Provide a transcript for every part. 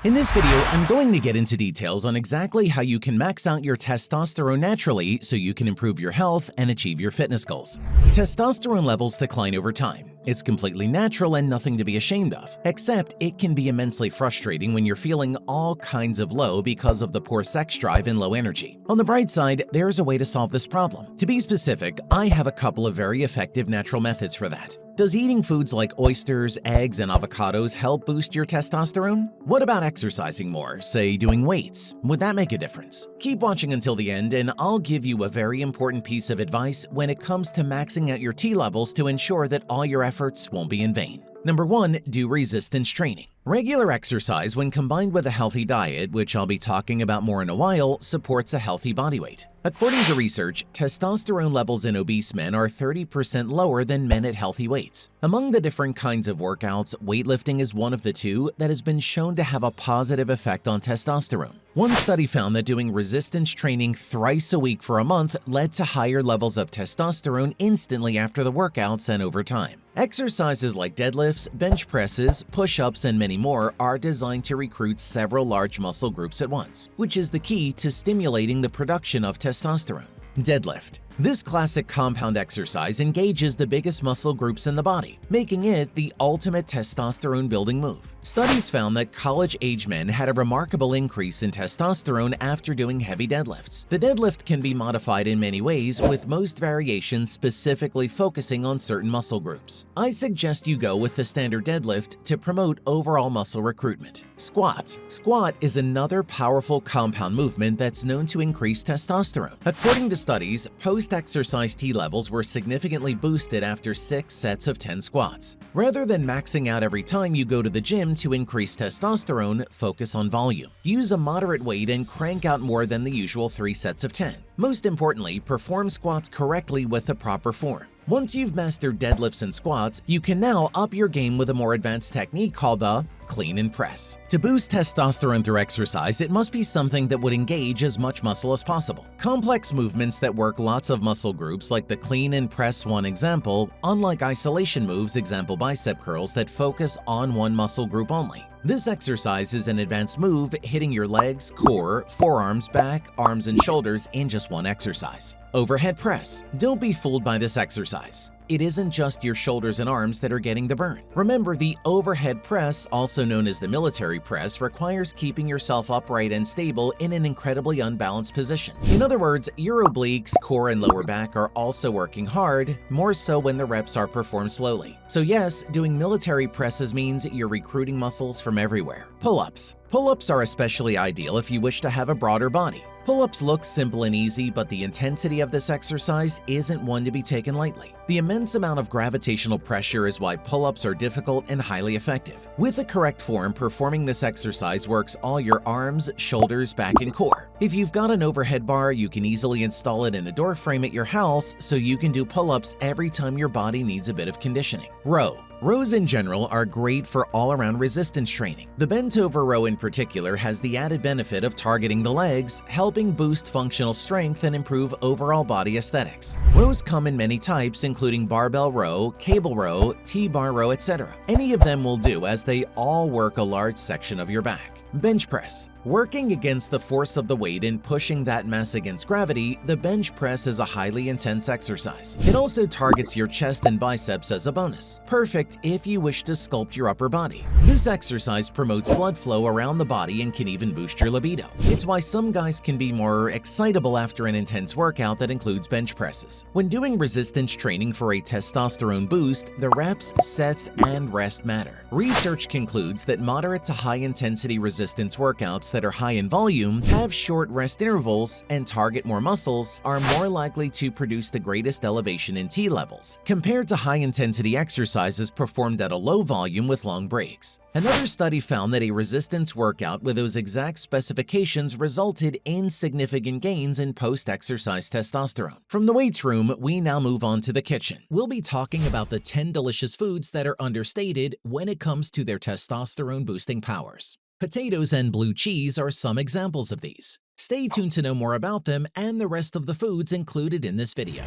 In this video, I'm going to get into details on exactly how you can max out your testosterone naturally so you can improve your health and achieve your fitness goals. Testosterone levels decline over time. It's completely natural and nothing to be ashamed of, except it can be immensely frustrating when you're feeling all kinds of low because of the poor sex drive and low energy. On the bright side, there's a way to solve this problem. To be specific, I have a couple of very effective natural methods for that. Does eating foods like oysters, eggs, and avocados help boost your testosterone? What about exercising more, say doing weights? Would that make a difference? Keep watching until the end and I'll give you a very important piece of advice when it comes to maxing out your T levels to ensure that all your efforts won't be in vain. Number 1, do resistance training. Regular exercise, when combined with a healthy diet, which I'll be talking about more in a while, supports a healthy body weight. According to research, testosterone levels in obese men are 30% lower than men at healthy weights. Among the different kinds of workouts, weightlifting is one of the two that has been shown to have a positive effect on testosterone. One study found that doing resistance training thrice a week for a month led to higher levels of testosterone instantly after the workouts and over time. Exercises like deadlifts, bench presses, push-ups, and many more are designed to recruit several large muscle groups at once, which is the key to stimulating the production of testosterone. Deadlift. This classic compound exercise engages the biggest muscle groups in the body, making it the ultimate testosterone-building move. Studies found that college-age men had a remarkable increase in testosterone after doing heavy deadlifts. The deadlift can be modified in many ways, with most variations specifically focusing on certain muscle groups. I suggest you go with the standard deadlift to promote overall muscle recruitment. Squat. Squat is another powerful compound movement that's known to increase testosterone. According to studies, post-exercise T levels were significantly boosted after 6 sets of 10 squats. Rather than maxing out every time you go to the gym to increase testosterone, focus on volume. Use a moderate weight and crank out more than the usual 3 sets of 10. Most importantly, perform squats correctly with the proper form. Once you've mastered deadlifts and squats, you can now up your game with a more advanced technique called the clean and press. To boost testosterone through exercise, it must be something that would engage as much muscle as possible. Complex movements that work lots of muscle groups like the clean and press one example, unlike isolation moves example bicep curls that focus on one muscle group only. This exercise is an advanced move hitting your legs, core, forearms, back, arms, and shoulders in just one exercise. Overhead press. Don't be fooled by this exercise. It isn't just your shoulders and arms that are getting the burn. Remember, the overhead press, also known as the military press, requires keeping yourself upright and stable in an incredibly unbalanced position. In other words, your obliques, core, and lower back are also working hard, more so when the reps are performed slowly. So yes, doing military presses means you're recruiting muscles from everywhere. Pull-ups. Pull-ups are especially ideal if you wish to have a broader body. Pull-ups look simple and easy, but the intensity of this exercise isn't one to be taken lightly. The immense amount of gravitational pressure is why pull-ups are difficult and highly effective. With the correct form, performing this exercise works all your arms, shoulders, back, and core. If you've got an overhead bar, you can easily install it in a door frame at your house so you can do pull-ups every time your body needs a bit of conditioning. Row. Rows in general are great for all-around resistance training. The bent-over row in particular has the added benefit of targeting the legs, helping boost functional strength and improve overall body aesthetics. Rows come in many types, including barbell row, cable row, T-bar row, etc. Any of them will do, as they all work a large section of your back. Bench press. Working against the force of the weight and pushing that mass against gravity, the bench press is a highly intense exercise. It also targets your chest and biceps as a bonus. Perfect if you wish to sculpt your upper body. This exercise promotes blood flow around the body and can even boost your libido. It's why some guys can be more excitable after an intense workout that includes bench presses. When doing resistance training for a testosterone boost, the reps, sets, and rest matter. Research concludes that moderate to high-intensity resistance workouts that are high in volume, have short rest intervals, and target more muscles are more likely to produce the greatest elevation in T levels, compared to high-intensity exercises performed at a low volume with long breaks. Another study found that a resistance workout with those exact specifications resulted in significant gains in post-exercise testosterone. From the weights room, we now move on to the kitchen. We'll be talking about the 10 delicious foods that are understated when it comes to their testosterone-boosting powers. Potatoes and blue cheese are some examples of these. Stay tuned to know more about them and the rest of the foods included in this video.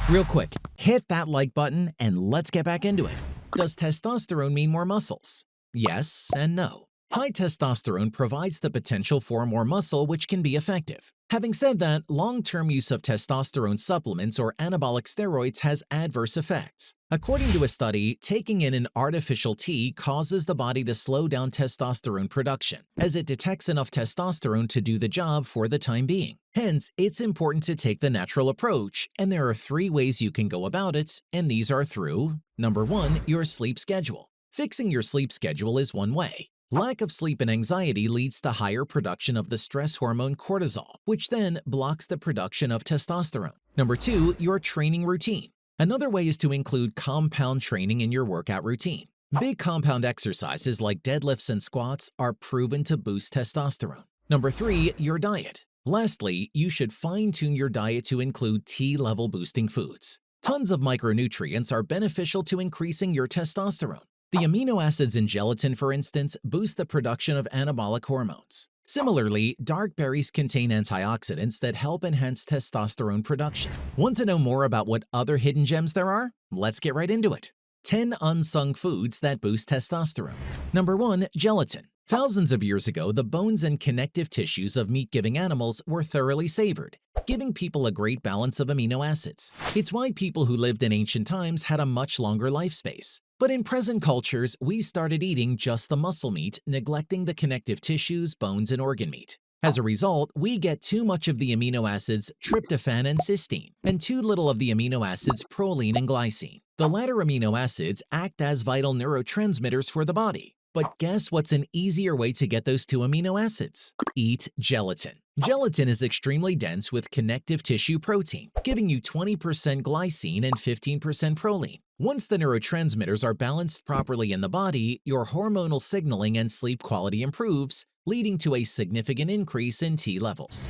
Real quick, hit that like button and let's get back into it. Does testosterone mean more muscles? Yes and no. High testosterone provides the potential for more muscle, which can be effective. Having said that, long-term use of testosterone supplements or anabolic steroids has adverse effects. According to a study, taking in an artificial tea causes the body to slow down testosterone production, as it detects enough testosterone to do the job for the time being. Hence, it's important to take the natural approach, and there are 3 ways you can go about it, and these are through: Number 1, your sleep schedule. Fixing your sleep schedule is one way. Lack of sleep and anxiety leads to higher production of the stress hormone cortisol, which then blocks the production of testosterone. Number 2, your training routine. Another way is to include compound training in your workout routine. Big compound exercises like deadlifts and squats are proven to boost testosterone. Number 3, your diet. Lastly, you should fine-tune your diet to include T-level boosting foods. Tons of micronutrients are beneficial to increasing your testosterone. The amino acids in gelatin, for instance, boost the production of anabolic hormones. Similarly, dark berries contain antioxidants that help enhance testosterone production. Want to know more about what other hidden gems there are? Let's get right into it. 10 unsung foods that boost testosterone. Number 1, gelatin. Thousands of years ago, the bones and connective tissues of meat-giving animals were thoroughly savored, giving people a great balance of amino acids. It's why people who lived in ancient times had a much longer lifespan. But in present cultures, we started eating just the muscle meat, neglecting the connective tissues, bones, and organ meat. As a result, we get too much of the amino acids tryptophan and cysteine, and too little of the amino acids proline and glycine. The latter amino acids act as vital neurotransmitters for the body. But guess what's an easier way to get those 2 amino acids? Eat gelatin. Gelatin is extremely dense with connective tissue protein, giving you 20% glycine and 15% proline. Once the neurotransmitters are balanced properly in the body, your hormonal signaling and sleep quality improves, leading to a significant increase in T levels.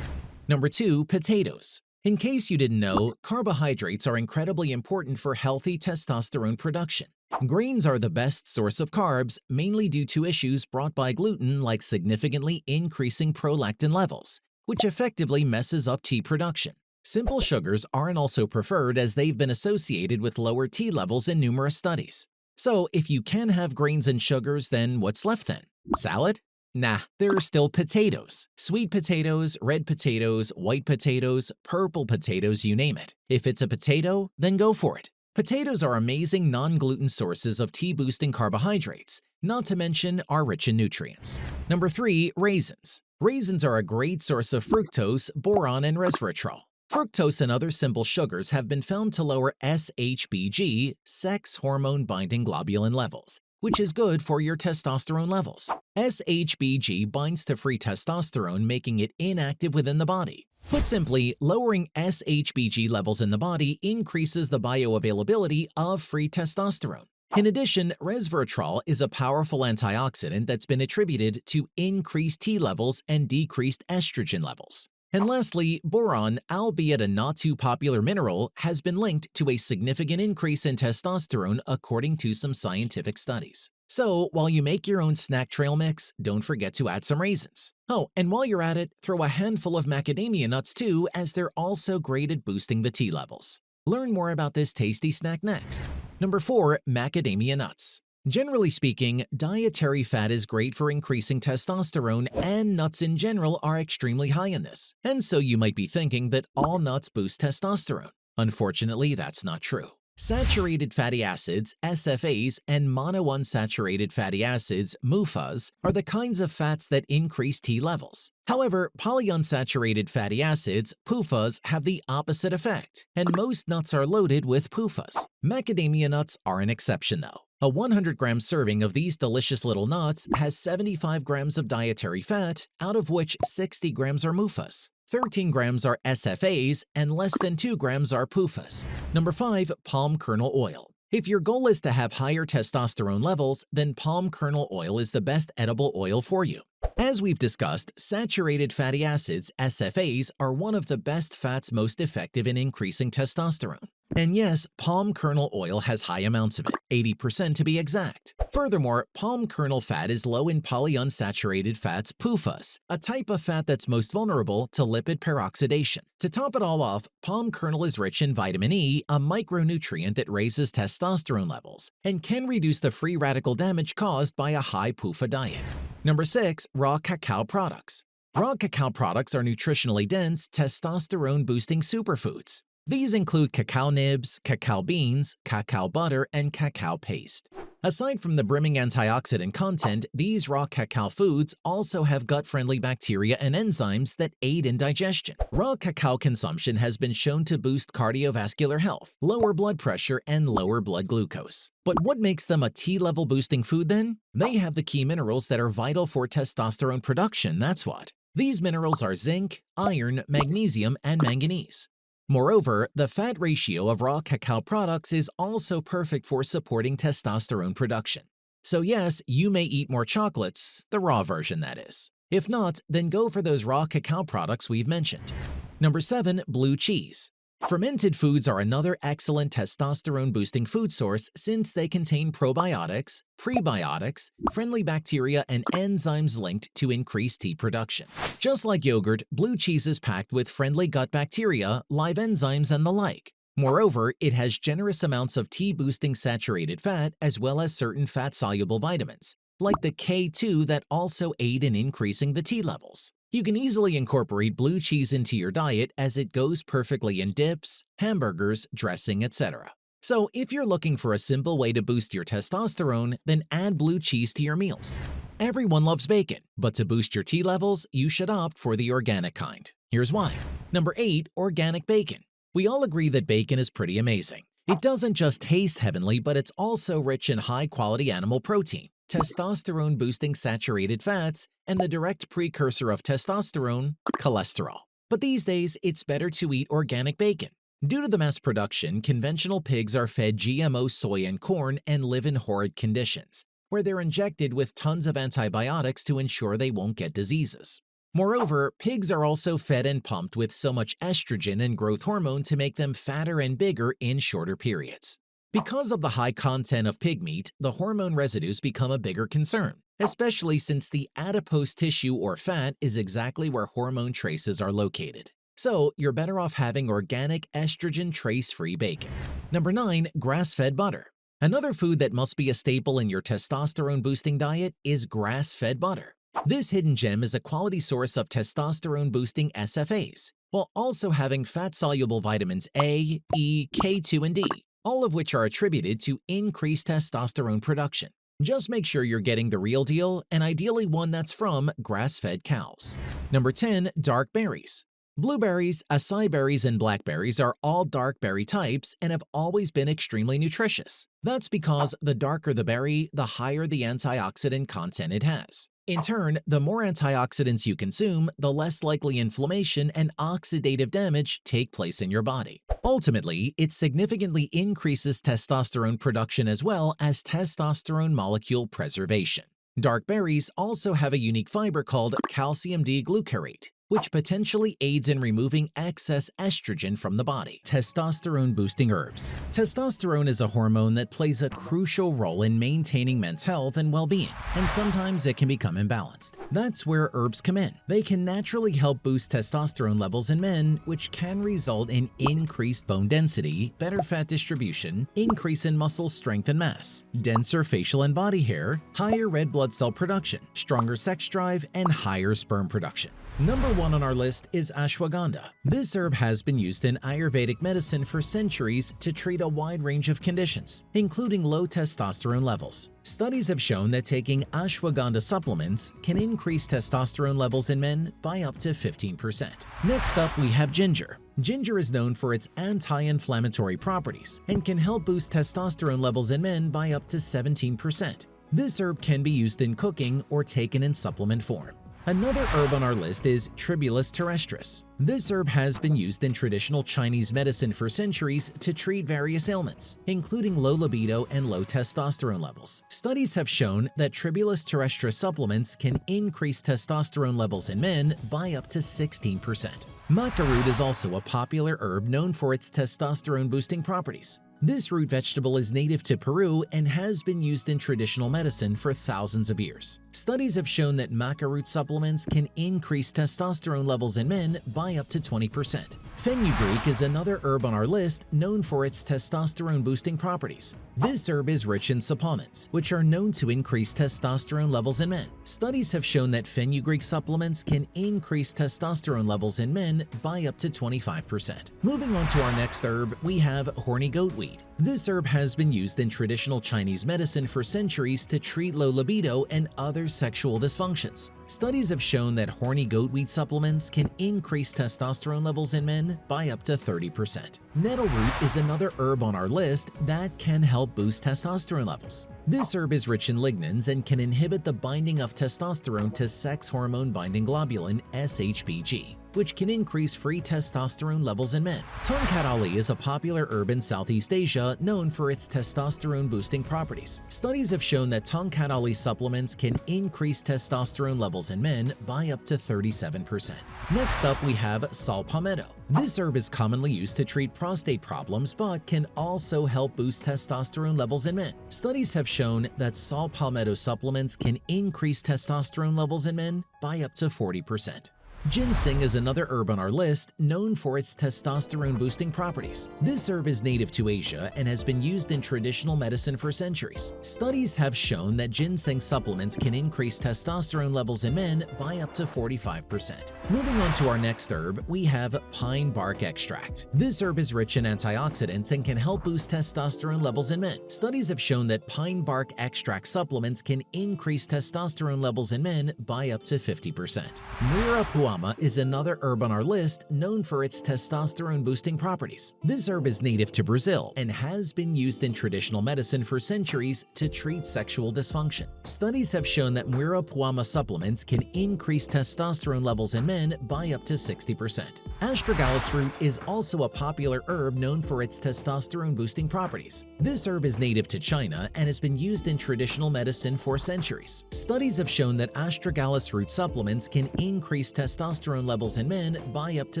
Number 2, potatoes. In case you didn't know, carbohydrates are incredibly important for healthy testosterone production. Grains are the best source of carbs, mainly due to issues brought by gluten like significantly increasing prolactin levels, which effectively messes up T production. Simple sugars aren't also preferred as they've been associated with lower T levels in numerous studies. So if you can have grains and sugars, then what's left then? Salad? Nah, there are still potatoes. Sweet potatoes, red potatoes, white potatoes, purple potatoes, you name it. If it's a potato, then go for it. Potatoes are amazing non-gluten sources of T-boosting carbohydrates, not to mention are rich in nutrients. Number 3, raisins. Raisins are a great source of fructose, boron, and resveratrol. Fructose and other simple sugars have been found to lower SHBG, sex hormone-binding globulin levels, which is good for your testosterone levels. SHBG binds to free testosterone, making it inactive within the body. Put simply, lowering SHBG levels in the body increases the bioavailability of free testosterone. In addition, resveratrol is a powerful antioxidant that's been attributed to increased T levels and decreased estrogen levels. And lastly, boron, albeit a not too popular mineral, has been linked to a significant increase in testosterone according to some scientific studies. So, while you make your own snack trail mix, don't forget to add some raisins. Oh, and while you're at it, throw a handful of macadamia nuts too, as they're also great at boosting the T levels. Learn more about this tasty snack next. Number 4, macadamia nuts. Generally speaking, dietary fat is great for increasing testosterone, and nuts in general are extremely high in this. And so you might be thinking that all nuts boost testosterone. Unfortunately, that's not true. Saturated fatty acids, SFAs, and monounsaturated fatty acids, MUFAs, are the kinds of fats that increase T levels. However, polyunsaturated fatty acids, PUFAs, have the opposite effect, and most nuts are loaded with PUFAs. Macadamia nuts are an exception though. A 100-gram serving of these delicious little nuts has 75 grams of dietary fat, out of which 60 grams are MUFAs. 13 grams are SFAs, and less than 2 grams are PUFAs. Number 5, palm kernel oil. If your goal is to have higher testosterone levels, then palm kernel oil is the best edible oil for you. As we've discussed, saturated fatty acids, SFAs, are one of the best fats most effective in increasing testosterone. And yes, palm kernel oil has high amounts of it, 80% to be exact. Furthermore, palm kernel fat is low in polyunsaturated fats, PUFAs, a type of fat that's most vulnerable to lipid peroxidation. To top it all off, palm kernel is rich in vitamin E, a micronutrient that raises testosterone levels and can reduce the free radical damage caused by a high PUFA diet. Number 6. Raw cacao products. Raw cacao products are nutritionally dense, testosterone-boosting superfoods. These include cacao nibs, cacao beans, cacao butter, and cacao paste. Aside from the brimming antioxidant content, these raw cacao foods also have gut-friendly bacteria and enzymes that aid in digestion. Raw cacao consumption has been shown to boost cardiovascular health, lower blood pressure, and lower blood glucose. But what makes them a T-level boosting food then? They have the key minerals that are vital for testosterone production, that's what. These minerals are zinc, iron, magnesium, and manganese. Moreover, the fat ratio of raw cacao products is also perfect for supporting testosterone production. So yes, you may eat more chocolates, the raw version that is. If not, then go for those raw cacao products we've mentioned. Number 7. Blue cheese. Fermented foods are another excellent testosterone-boosting food source since they contain probiotics, prebiotics, friendly bacteria, and enzymes linked to increased tea production. Just like yogurt, blue cheese is packed with friendly gut bacteria, live enzymes, and the like. Moreover, it has generous amounts of tea-boosting saturated fat as well as certain fat-soluble vitamins, like the K2 that also aid in increasing the T levels. You can easily incorporate blue cheese into your diet as it goes perfectly in dips, hamburgers, dressing, etc. So if you're looking for a simple way to boost your testosterone, then add blue cheese to your meals. Everyone loves bacon, but to boost your T levels, you should opt for the organic kind. Here's why. Number 8. Organic bacon. We all agree that bacon is pretty amazing. It doesn't just taste heavenly, but it's also rich in high-quality animal protein, testosterone-boosting saturated fats, and the direct precursor of testosterone, cholesterol. But these days, it's better to eat organic bacon. Due to the mass production, conventional pigs are fed GMO soy and corn and live in horrid conditions, where they're injected with tons of antibiotics to ensure they won't get diseases. Moreover, pigs are also fed and pumped with so much estrogen and growth hormone to make them fatter and bigger in shorter periods. Because of the high content of pig meat, the hormone residues become a bigger concern, especially since the adipose tissue or fat is exactly where hormone traces are located. So, you're better off having organic estrogen trace-free bacon. Number 9. Grass-fed butter. Another food that must be a staple in your testosterone-boosting diet is grass-fed butter. This hidden gem is a quality source of testosterone-boosting SFAs, while also having fat-soluble vitamins A, E, K2, and D, all of which are attributed to increased testosterone production. Just make sure you're getting the real deal, and ideally one that's from grass-fed cows. Number 10. Dark berries. Blueberries, acai berries, and blackberries are all dark berry types and have always been extremely nutritious. That's because the darker the berry, the higher the antioxidant content it has. In turn, the more antioxidants you consume, the less likely inflammation and oxidative damage take place in your body. Ultimately, it significantly increases testosterone production as well as testosterone molecule preservation. Dark berries also have a unique fiber called calcium D-glucarate, which potentially aids in removing excess estrogen from the body. Testosterone-boosting herbs. Testosterone is a hormone that plays a crucial role in maintaining men's health and well-being, and sometimes it can become imbalanced. That's where herbs come in. They can naturally help boost testosterone levels in men, which can result in increased bone density, better fat distribution, increase in muscle strength and mass, denser facial and body hair, higher red blood cell production, stronger sex drive, and higher sperm production. Number 1 on our list is ashwagandha. This herb has been used in Ayurvedic medicine for centuries to treat a wide range of conditions, including low testosterone levels. Studies have shown that taking ashwagandha supplements can increase testosterone levels in men by up to 15%. Next up, we have ginger. Ginger is known for its anti-inflammatory properties and can help boost testosterone levels in men by up to 17%. This herb can be used in cooking or taken in supplement form. Another herb on our list is Tribulus terrestris. This herb has been used in traditional Chinese medicine for centuries to treat various ailments, including low libido and low testosterone levels. Studies have shown that Tribulus terrestris supplements can increase testosterone levels in men by up to 16%. Maca root is also a popular herb known for its testosterone-boosting properties. This root vegetable is native to Peru and has been used in traditional medicine for thousands of years. Studies have shown that maca root supplements can increase testosterone levels in men by up to 20%. Fenugreek is another herb on our list known for its testosterone-boosting properties. This herb is rich in saponins, which are known to increase testosterone levels in men. Studies have shown that fenugreek supplements can increase testosterone levels in men by up to 25%. Moving on to our next herb, we have horny goatweed. This herb has been used in traditional Chinese medicine for centuries to treat low libido and other sexual dysfunctions. Studies have shown that horny goatweed supplements can increase testosterone levels in men by up to 30%. Nettle root is another herb on our list that can help boost testosterone levels. This herb is rich in lignans and can inhibit the binding of testosterone to sex hormone-binding globulin (SHBG), which can increase free testosterone levels in men. Tongkat Ali is a popular herb in Southeast Asia known for its testosterone-boosting properties. Studies have shown that Tongkat Ali supplements can increase testosterone levels in men by up to 37%. Next up, we have saw palmetto. This herb is commonly used to treat prostate problems but can also help boost testosterone levels in men. Studies have shown that saw palmetto supplements can increase testosterone levels in men by up to 40%. Ginseng is another herb on our list known for its testosterone-boosting properties. This herb is native to Asia and has been used in traditional medicine for centuries. Studies have shown that ginseng supplements can increase testosterone levels in men by up to 45%. Moving on to our next herb, we have pine bark extract. This herb is rich in antioxidants and can help boost testosterone levels in men. Studies have shown that pine bark extract supplements can increase testosterone levels in men by up to 50%. Muira is another herb on our list known for its testosterone-boosting properties. This herb is native to Brazil and has been used in traditional medicine for centuries to treat sexual dysfunction. Studies have shown that Muirapuama supplements can increase testosterone levels in men by up to 60%. Astragalus root is also a popular herb known for its testosterone-boosting properties. This herb is native to China and has been used in traditional medicine for centuries. Studies have shown that astragalus root supplements can increase testosterone levels in men by up to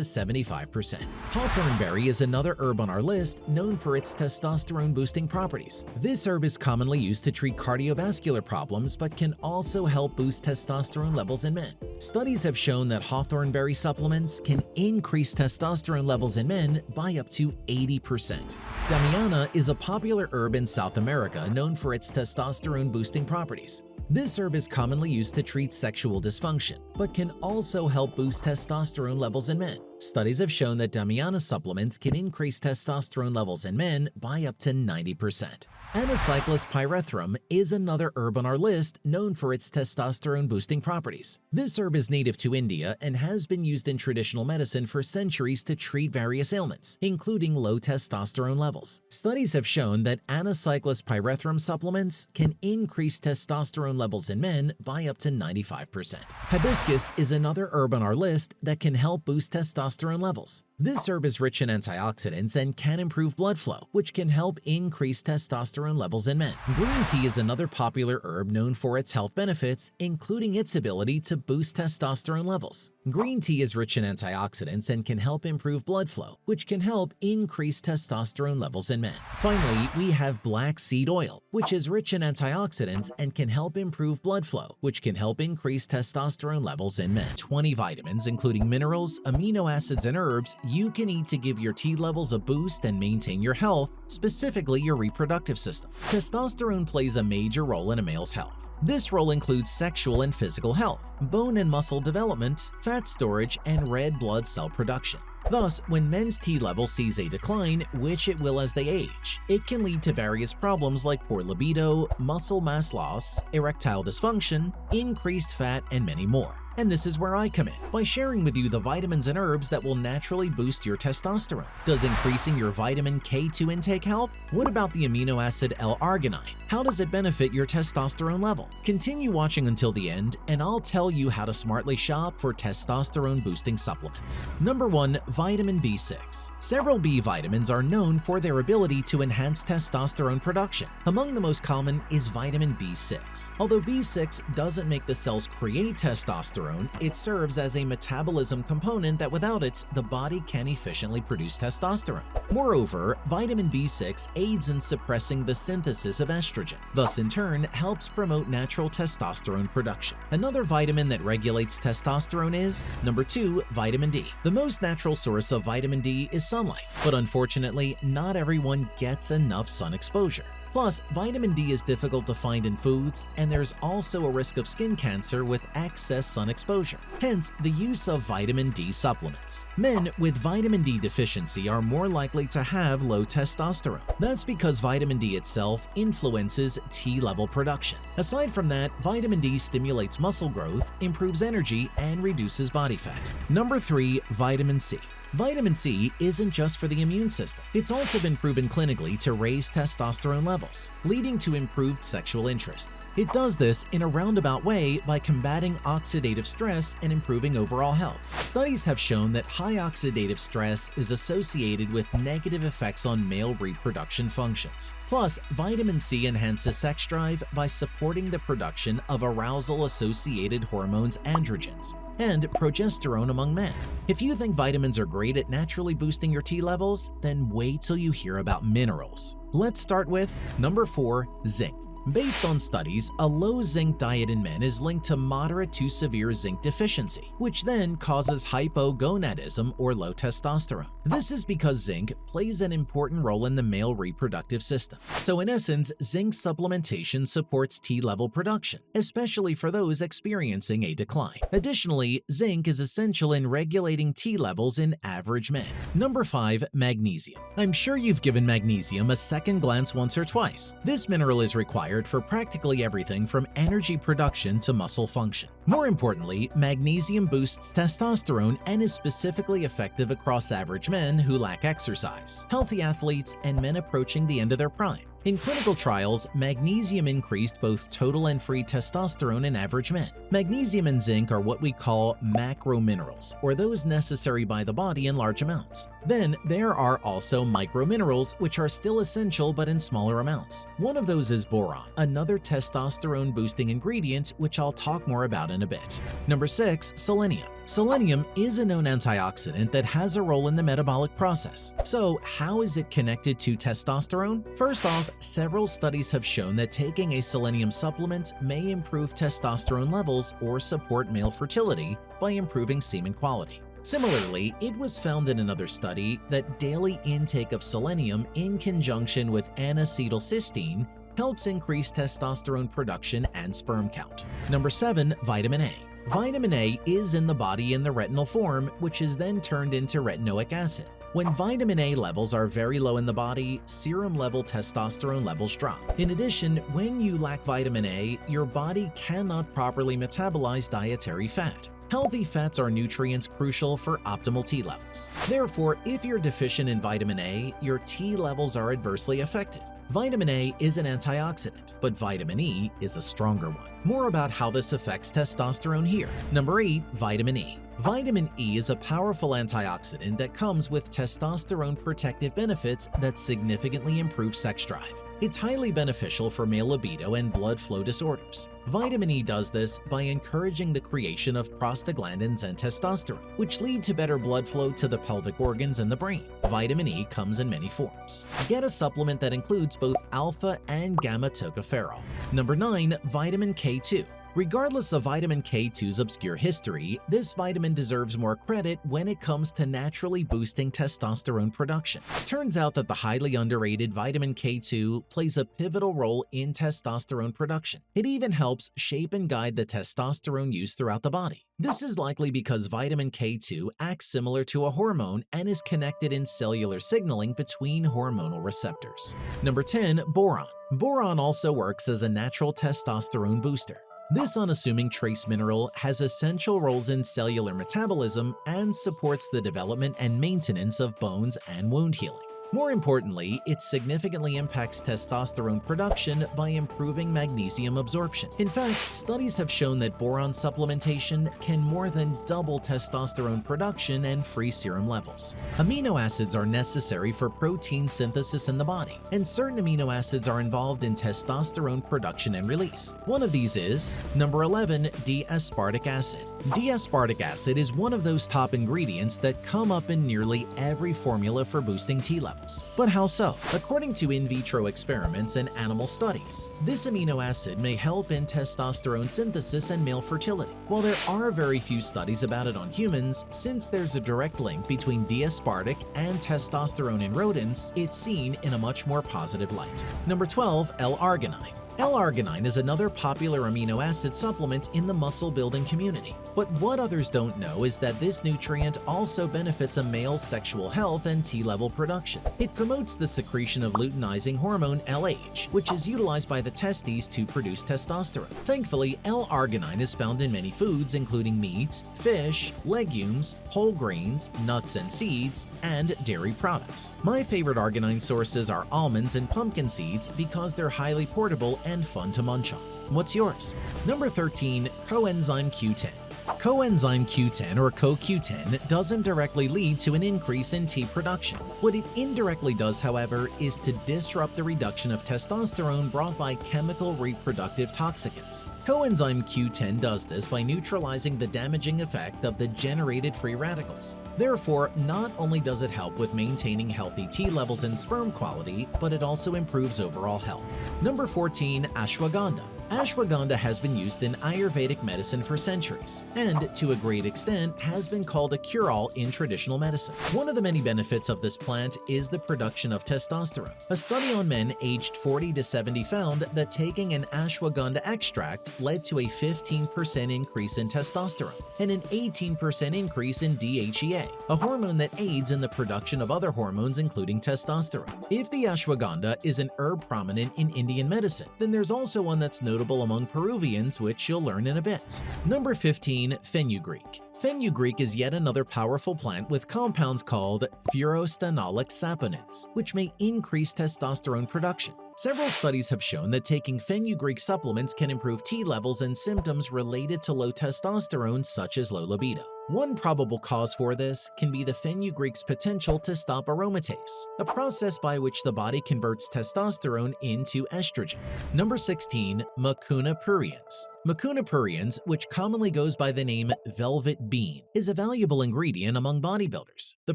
75%. Hawthornberry is another herb on our list known for its testosterone-boosting properties. This herb is commonly used to treat cardiovascular problems but can also help boost testosterone levels in men. Studies have shown that hawthornberry supplements can increase testosterone levels in men by up to 80%. Damiana is a popular herb in South America known for its testosterone-boosting properties. This herb is commonly used to treat sexual dysfunction, but can also help boost testosterone levels in men. Studies have shown that Damiana supplements can increase testosterone levels in men by up to 90%. Anacyclus pyrethrum is another herb on our list known for its testosterone-boosting properties. This herb is native to India and has been used in traditional medicine for centuries to treat various ailments, including low testosterone levels. Studies have shown that Anacyclus pyrethrum supplements can increase testosterone levels in men by up to 95%. Hibiscus is another herb on our list that can help boost testosterone levels. This herb is rich in antioxidants and can improve blood flow, which can help increase testosterone levels in men. Green tea is another popular herb known for its health benefits, including its ability to boost testosterone levels. Green tea is rich in antioxidants and can help improve blood flow, which can help increase testosterone levels in men. Finally, we have black seed oil, which is rich in antioxidants and can help improve blood flow, which can help increase testosterone levels in men. 20 vitamins, including minerals, amino acids, and herbs you can eat to give your T levels a boost and maintain your health, specifically your reproductive system. Testosterone plays a major role in a male's health. This role includes sexual and physical health, bone and muscle development, fat storage, and red blood cell production. Thus, when men's T level sees a decline, which it will as they age, it can lead to various problems like poor libido, muscle mass loss, erectile dysfunction, increased fat, and many more. And this is where I come in, by sharing with you the vitamins and herbs that will naturally boost your testosterone. Does increasing your vitamin K2 intake help? What about the amino acid L-arginine? How does it benefit your testosterone level? Continue watching until the end, and I'll tell you how to smartly shop for testosterone-boosting supplements. Number 1. Vitamin B6. Several B vitamins are known for their ability to enhance testosterone production. Among the most common is vitamin B6. Although B6 doesn't make the cells create testosterone, testosterone, it serves as a metabolism component that without it, the body can't efficiently produce testosterone. Moreover, vitamin B6 aids in suppressing the synthesis of estrogen, thus in turn helps promote natural testosterone production. Another vitamin that regulates testosterone is number 2, vitamin D. The most natural source of vitamin D is sunlight, but unfortunately, not everyone gets enough sun exposure. Plus, vitamin D is difficult to find in foods, and there's also a risk of skin cancer with excess sun exposure. Hence, the use of vitamin D supplements. Men with vitamin D deficiency are more likely to have low testosterone. That's because vitamin D itself influences T-level production. Aside from that, vitamin D stimulates muscle growth, improves energy, and reduces body fat. Number 3, vitamin C. Vitamin C isn't just for the immune system. It's also been proven clinically to raise testosterone levels, leading to improved sexual interest. It does this in a roundabout way by combating oxidative stress and improving overall health. Studies have shown that high oxidative stress is associated with negative effects on male reproduction functions. Plus, vitamin C enhances sex drive by supporting the production of arousal-associated hormones androgens and progesterone among men. If you think vitamins are great at naturally boosting your T levels, then wait till you hear about minerals. Let's start with number 4, zinc. Based on studies, a low zinc diet in men is linked to moderate to severe zinc deficiency, which then causes hypogonadism or low testosterone. This is because zinc plays an important role in the male reproductive system. So in essence, zinc supplementation supports T-level production, especially for those experiencing a decline. Additionally, zinc is essential in regulating T levels in average men. Number 5, magnesium. I'm sure you've given magnesium a second glance once or twice. This mineral is required for practically everything from energy production to muscle function. More importantly, magnesium boosts testosterone and is specifically effective across average men who lack exercise, healthy athletes, and men approaching the end of their prime. In clinical trials, magnesium increased both total and free testosterone in average men. Magnesium and zinc are what we call macrominerals, or those necessary by the body in large amounts. Then, there are also microminerals, which are still essential but in smaller amounts. One of those is boron, another testosterone-boosting ingredient, which I'll talk more about in a bit. Number 6, selenium. Selenium is a known antioxidant that has a role in the metabolic process. So, how is it connected to testosterone? First off, several studies have shown that taking a selenium supplement may improve testosterone levels or support male fertility by improving semen quality. Similarly, it was found in another study that daily intake of selenium in conjunction with N-acetylcysteine helps increase testosterone production and sperm count. Number 7, vitamin A. Vitamin A is in the body in the retinal form, which is then turned into retinoic acid. When vitamin A levels are very low in the body, serum level testosterone levels drop. In addition, when you lack vitamin A, your body cannot properly metabolize dietary fat. Healthy fats are nutrients crucial for optimal T levels. Therefore, if you're deficient in vitamin A, your T levels are adversely affected. Vitamin A is an antioxidant, but vitamin E is a stronger one. More about how this affects testosterone here. Number 8, vitamin E. Vitamin E is a powerful antioxidant that comes with testosterone protective benefits that significantly improve sex drive. It's highly beneficial for male libido and blood flow disorders. Vitamin E does this by encouraging the creation of prostaglandins and testosterone, which lead to better blood flow to the pelvic organs and the brain. Vitamin E comes in many forms. Get a supplement that includes both alpha and gamma tocopherol. Number 9, vitamin K2. Regardless of vitamin K2's obscure history, this vitamin deserves more credit when it comes to naturally boosting testosterone production. Turns out that the highly underrated vitamin K2 plays a pivotal role in testosterone production. It even helps shape and guide the testosterone use throughout the body. This is likely because vitamin K2 acts similar to a hormone and is connected in cellular signaling between hormonal receptors. Number 10, boron. Boron also works as a natural testosterone booster. This unassuming trace mineral has essential roles in cellular metabolism and supports the development and maintenance of bones and wound healing. More importantly, it significantly impacts testosterone production by improving magnesium absorption. In fact, studies have shown that boron supplementation can more than double testosterone production and free serum levels. Amino acids are necessary for protein synthesis in the body, and certain amino acids are involved in testosterone production and release. One of these is number 11, D-aspartic acid. D-aspartic acid is one of those top ingredients that come up in nearly every formula for boosting T levels. But how so? According to in vitro experiments and animal studies, this amino acid may help in testosterone synthesis and male fertility. While there are very few studies about it on humans, since there's a direct link between D-aspartic and testosterone in rodents, it's seen in a much more positive light. Number 12, L-arginine. L-arginine is another popular amino acid supplement in the muscle-building community. But what others don't know is that this nutrient also benefits a male's sexual health and T-level production. It promotes the secretion of luteinizing hormone LH, which is utilized by the testes to produce testosterone. Thankfully, L-arginine is found in many foods including meats, fish, legumes, whole grains, nuts and seeds, and dairy products. My favorite arginine sources are almonds and pumpkin seeds because they're highly portable and fun to munch on. What's yours? Number 13, coenzyme Q10. Coenzyme Q10 or CoQ10 doesn't directly lead to an increase in T production. What it indirectly does, however, is to disrupt the reduction of testosterone brought by chemical reproductive toxicants. Coenzyme Q10 does this by neutralizing the damaging effect of the generated free radicals. Therefore, not only does it help with maintaining healthy T levels and sperm quality, but it also improves overall health. Number 14, ashwagandha. Ashwagandha has been used in Ayurvedic medicine for centuries, and to a great extent has been called a cure-all in traditional medicine. One of the many benefits of this plant is the production of testosterone. A study on men aged 40 to 70 found that taking an ashwagandha extract led to a 15% increase in testosterone and an 18% increase in DHEA, a hormone that aids in the production of other hormones including testosterone. If the ashwagandha is an herb prominent in Indian medicine, then there's also one that's notable among Peruvians, which you'll learn in a bit. Number 15, fenugreek. Fenugreek is yet another powerful plant with compounds called furostanolic saponins, which may increase testosterone production. Several studies have shown that taking fenugreek supplements can improve T levels and symptoms related to low testosterone, such as low libido. One probable cause for this can be the fenugreek's potential to stop aromatase, a process by which the body converts testosterone into estrogen. Number 16, Mucuna pruriens. Mucuna pruriens, which commonly goes by the name velvet bean, is a valuable ingredient among bodybuilders. The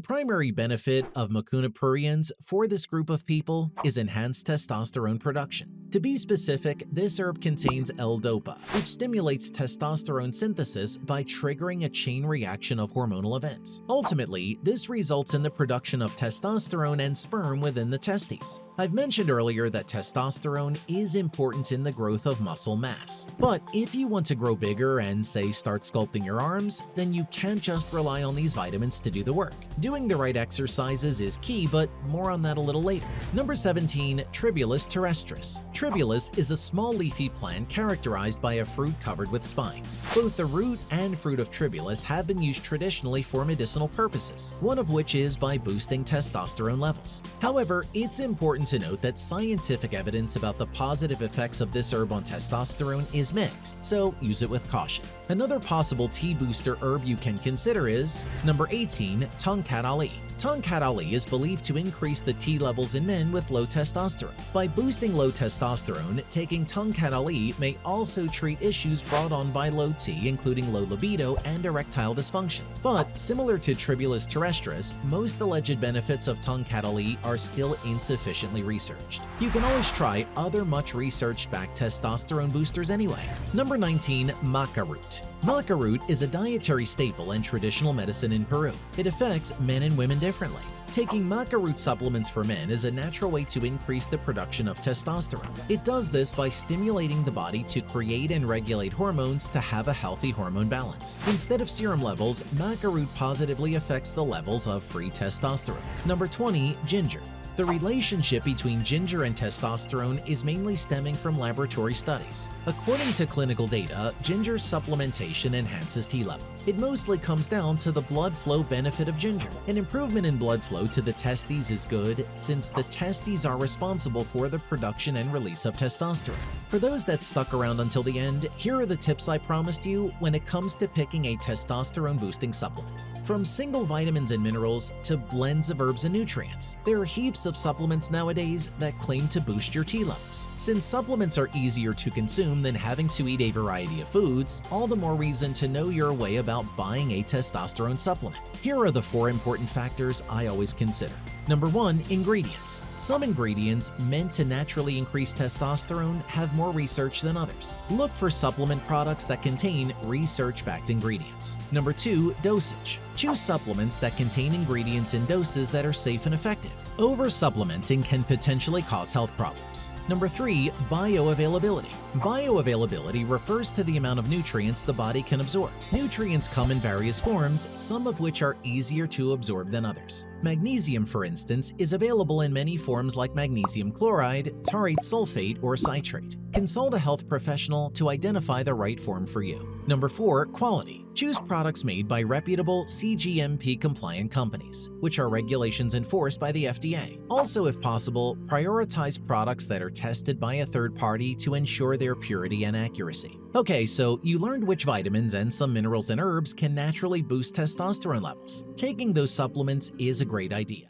primary benefit of Mucuna pruriens for this group of people is enhanced testosterone production. To be specific, this herb contains L-dopa, which stimulates testosterone synthesis by triggering a chain reaction of hormonal events. Ultimately, this results in the production of testosterone and sperm within the testes. I've mentioned earlier that testosterone is important in the growth of muscle mass. But if you want to grow bigger and, say, start sculpting your arms, then you can't just rely on these vitamins to do the work. Doing the right exercises is key, but more on that a little later. Number 17, Tribulus terrestris. Tribulus is a small leafy plant characterized by a fruit covered with spines. Both the root and fruit of Tribulus have been used traditionally for medicinal purposes, one of which is by boosting testosterone levels. However, it's important to note that scientific evidence about the positive effects of this herb on testosterone is mixed, so use it with caution. Another possible T-booster herb you can consider is number 18, Tongkat Ali. Tongkat Ali is believed to increase the T levels in men with low testosterone. By boosting low testosterone, taking Tongkat Ali may also treat issues brought on by low T, including low libido and erectile dysfunction. But similar to Tribulus terrestris, most alleged benefits of Tongkat Ali are still insufficiently researched. You can always try other much researched-backed testosterone boosters anyway. Number 19, Maca root. Maca root is a dietary staple in traditional medicine in Peru. It affects men and women differently. Taking maca root supplements for men is a natural way to increase the production of testosterone. It does this by stimulating the body to create and regulate hormones to have a healthy hormone balance. Instead of serum levels, maca root positively affects the levels of free testosterone. Number 20, ginger. The relationship between ginger and testosterone is mainly stemming from laboratory studies. According to clinical data, ginger supplementation enhances T level. It mostly comes down to the blood flow benefit of ginger. An improvement in blood flow to the testes is good since the testes are responsible for the production and release of testosterone. For those that stuck around until the end, here are the tips I promised you when it comes to picking a testosterone-boosting supplement. From single vitamins and minerals to blends of herbs and nutrients, there are heaps of supplements nowadays that claim to boost your T levels. Since supplements are easier to consume than having to eat a variety of foods, all the more reason to know your way about buying a testosterone supplement. Here are the 4 important factors I always consider. Number 1. Ingredients. Some ingredients meant to naturally increase testosterone have more research than others. Look for supplement products that contain research-backed ingredients. Number 2. Dosage. Choose supplements that contain ingredients in doses that are safe and effective. Over-supplementing can potentially cause health problems. Number 3. Bioavailability. Bioavailability refers to the amount of nutrients the body can absorb. Nutrients come in various forms, some of which are easier to absorb than others. Magnesium, for instance, is available in many forms like magnesium chloride, taurate sulfate, or citrate. Consult a health professional to identify the right form for you. Number 4. Quality. Choose products made by reputable CGMP-compliant companies, which are regulations enforced by the FDA. Also, if possible, prioritize products that are tested by a third party to ensure their purity and accuracy. Okay, so you learned which vitamins and some minerals and herbs can naturally boost testosterone levels. Taking those supplements is a great idea.